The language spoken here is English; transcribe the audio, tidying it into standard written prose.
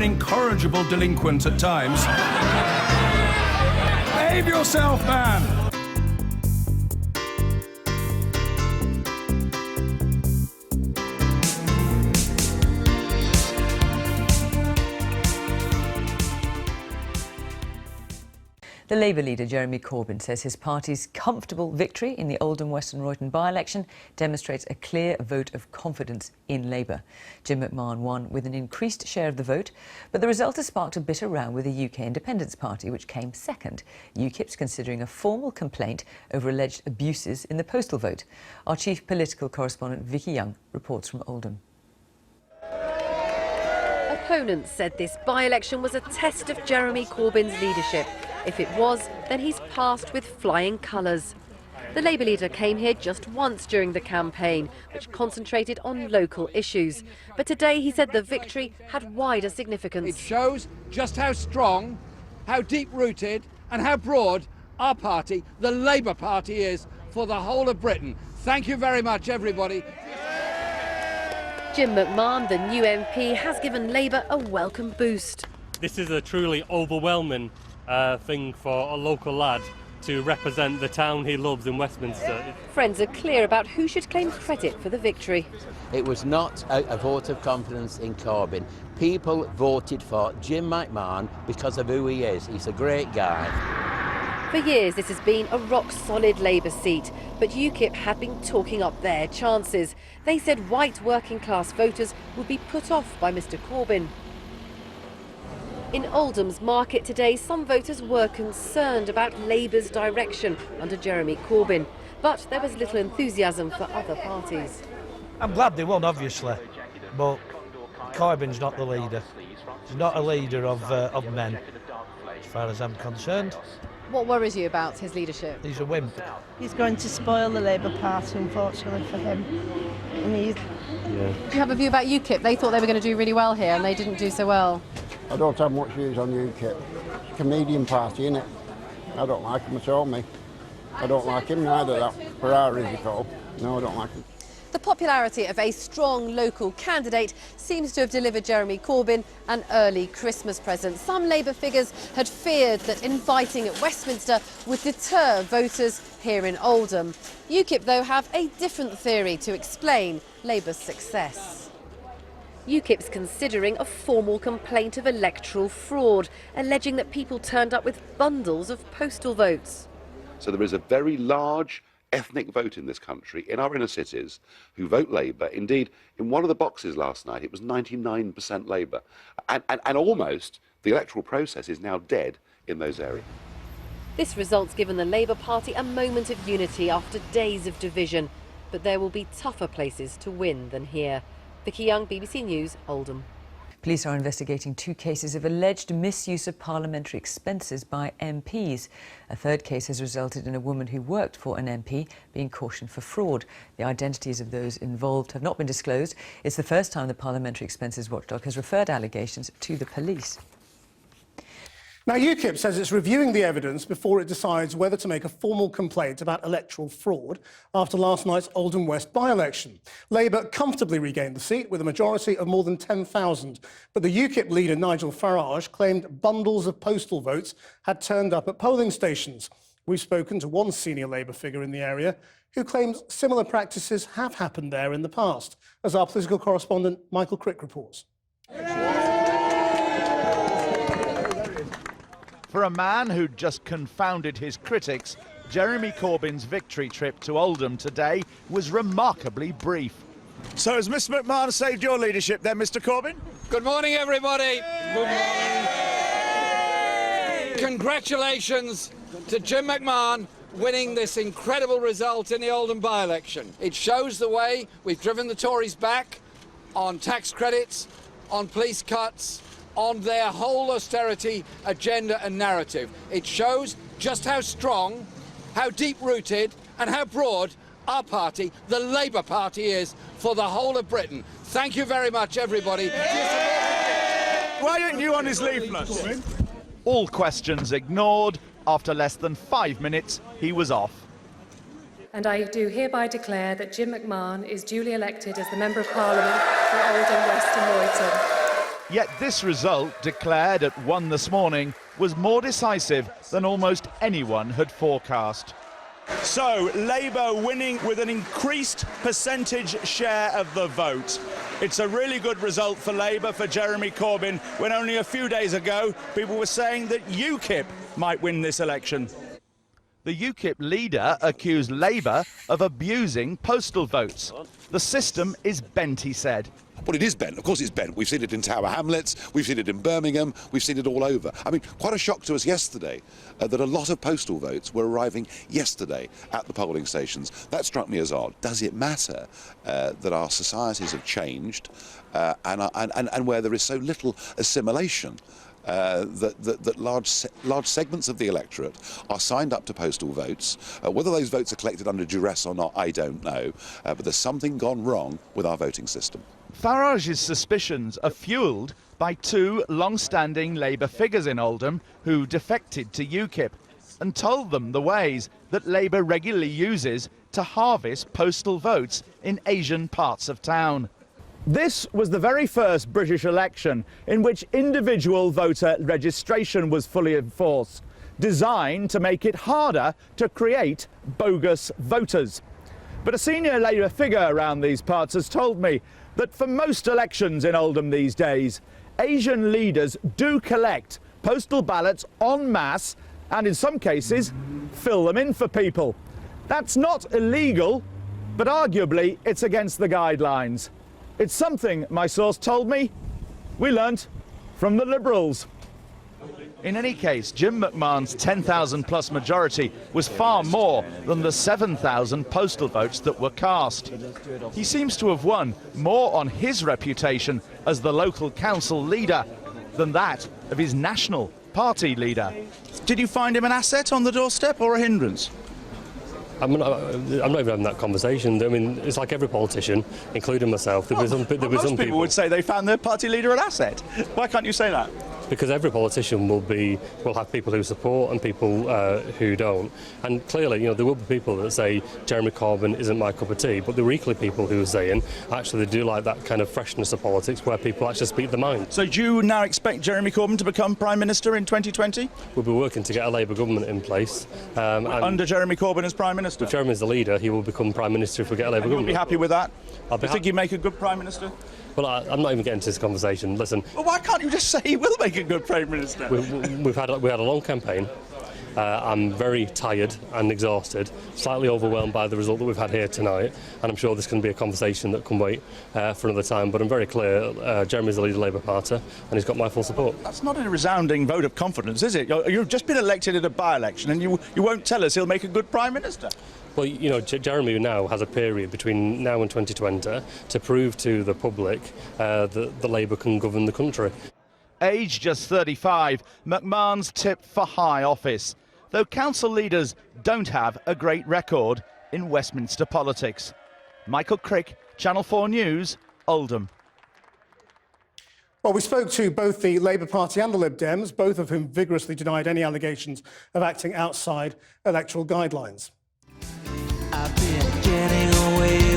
an incorrigible delinquent at times. Behave yourself, man! The Labour leader, Jeremy Corbyn, says his party's comfortable victory in the Oldham West and Royton by-election demonstrates a clear vote of confidence in Labour. Jim McMahon won with an increased share of the vote, but the result has sparked a bitter row with the UK Independence Party, which came second. Ukip's considering a formal complaint over alleged abuses in the postal vote. Our chief political correspondent, Vicky Young, reports from Oldham. Opponents said this by-election was a test of Jeremy Corbyn's leadership. If it was, then he's passed with flying colours. The Labour leader came here just once during the campaign, which concentrated on local issues. But today he said the victory had wider significance. It shows just how strong, how deep-rooted and how broad our party, the Labour Party, is for the whole of Britain. Thank you very much, everybody. Jim McMahon, the new MP, has given Labour a welcome boost. This is a truly overwhelming thing for a local lad to represent the town he loves in Westminster. Friends are clear about who should claim credit for the victory. It was not a vote of confidence in Corbyn. People voted for Jim McMahon because of who he is. He's a great guy. For years this has been a rock-solid Labour seat, but Ukip had been talking up their chances. They said white working-class voters would be put off by Mr Corbyn. In Oldham's market today, some voters were concerned about Labour's direction under Jeremy Corbyn, but there was little enthusiasm for other parties. I'm glad they won, obviously, but Corbyn's not the leader. He's not a leader of men, as far as I'm concerned. What worries you about his leadership? He's a wimp. He's going to spoil the Labour Party, unfortunately for him. Do you have a view about Ukip? They thought they were going to do really well here and they didn't do so well. I don't have much views on Ukip. It's a comedian party, innit? I don't like him at all, me. I don't like him neither, that Ferrari, as he called. No, I don't like him. The popularity of a strong local candidate seems to have delivered Jeremy Corbyn an early Christmas present. Some Labour figures had feared that inviting at Westminster would deter voters here in Oldham. Ukip, though, have a different theory to explain Labour's success. Ukip's considering a formal complaint of electoral fraud, alleging that people turned up with bundles of postal votes. So there is a very large ethnic vote in this country, in our inner cities, who vote Labour. Indeed, in one of the boxes last night, it was 99% Labour. And almost the electoral process is now dead in those areas. This result's given the Labour Party a moment of unity after days of division. But there will be tougher places to win than here. Vicky Young, BBC News, Oldham. Police are investigating 2 cases of alleged misuse of parliamentary expenses by MPs. A third case has resulted in a woman who worked for an MP being cautioned for fraud. The identities of those involved have not been disclosed. It's the first time the Parliamentary Expenses Watchdog has referred allegations to the police. Now, Ukip says it's reviewing the evidence before it decides whether to make a formal complaint about electoral fraud after last night's Oldham West by-election. Labour comfortably regained the seat with a majority of more than 10,000. But the Ukip leader, Nigel Farage, claimed bundles of postal votes had turned up at polling stations. We've spoken to one senior Labour figure in the area who claims similar practices have happened there in the past, as our political correspondent Michael Crick reports. For a man who'd just confounded his critics, Jeremy Corbyn's victory trip to Oldham today was remarkably brief. So has Mr McMahon saved your leadership then, Mr Corbyn? Good morning, everybody. Good morning. Congratulations to Jim McMahon winning this incredible result in the Oldham by-election. It shows the way we've driven the Tories back on tax credits, on police cuts, on their whole austerity agenda and narrative. It shows just how strong, how deep-rooted and how broad our party, the Labour Party, is for the whole of Britain. Thank you very much, everybody. Why aren't you on his leaflets? All questions ignored. After less than 5 minutes, he was off. And I do hereby declare that Jim McMahon is duly elected as the Member of Parliament for Oldham West and Royton. Yet this result, declared at 1 this morning, was more decisive than almost anyone had forecast. So, Labour winning with an increased percentage share of the vote. It's a really good result for Labour, for Jeremy Corbyn, when only a few days ago people were saying that Ukip might win this election. The Ukip leader accused Labour of abusing postal votes. The system is bent, he said. Well, it is bent. Of course it's bent. We've seen it in Tower Hamlets, we've seen it in Birmingham, we've seen it all over. I mean, quite a shock to us yesterday that a lot of postal votes were arriving yesterday at the polling stations. That struck me as odd. Does it matter that our societies have changed and where there is so little assimilation? That large segments of the electorate are signed up to postal votes. Whether those votes are collected under duress or not, I don't know. But there's something gone wrong with our voting system. Farage's suspicions are fuelled by two long-standing Labour figures in Oldham who defected to Ukip and told them the ways that Labour regularly uses to harvest postal votes in Asian parts of town. This was the very first British election in which individual voter registration was fully enforced, designed to make it harder to create bogus voters. But a senior Labour figure around these parts has told me that for most elections in Oldham these days, Asian leaders do collect postal ballots en masse and in some cases fill them in for people. That's not illegal, but arguably it's against the guidelines. It's something, my source told me, we learnt from the Liberals. In any case, Jim McMahon's 10,000 plus majority was far more than the 7,000 postal votes that were cast. He seems to have won more on his reputation as the local council leader than that of his national party leader. Did you find him an asset on the doorstep or a hindrance? I'm not even having that conversation. I mean, it's like every politician, including myself. Most people would say they found their party leader an asset. Why can't you say that? Because every politician will have people who support and people who don't. And clearly, there will be people that say Jeremy Corbyn isn't my cup of tea, but there were equally people who are saying actually they do like that kind of freshness of politics where people actually speak their mind. So do you now expect Jeremy Corbyn to become Prime Minister in 2020? We'll be working to get a Labour government in place. Under Jeremy Corbyn as Prime Minister? If Jeremy's the leader, he will become Prime Minister if we get a Labour government. You'll be happy with that? Do you think he'd make a good Prime Minister? Well, I'm not even getting to this conversation. Listen. Well, why can't you just say he will make a good Prime Minister? We had a long campaign. I'm very tired and exhausted, slightly overwhelmed by the result that we've had here tonight, and I'm sure this can be a conversation that can wait for another time. But I'm very clear, Jeremy's the leader of the Labour Party, and he's got my full support. That's not a resounding vote of confidence, is it? You've just been elected in a by-election, and you won't tell us he'll make a good Prime Minister. Well, Jeremy now has a period between now and 2020 to prove to the public that the Labour can govern the country. Aged just 35, McMahon's tipped for high office, though council leaders don't have a great record in Westminster politics. Michael Crick, Channel 4 News, Oldham. Well, we spoke to both the Labour Party and the Lib Dems, both of whom vigorously denied any allegations of acting outside electoral guidelines. I've been getting away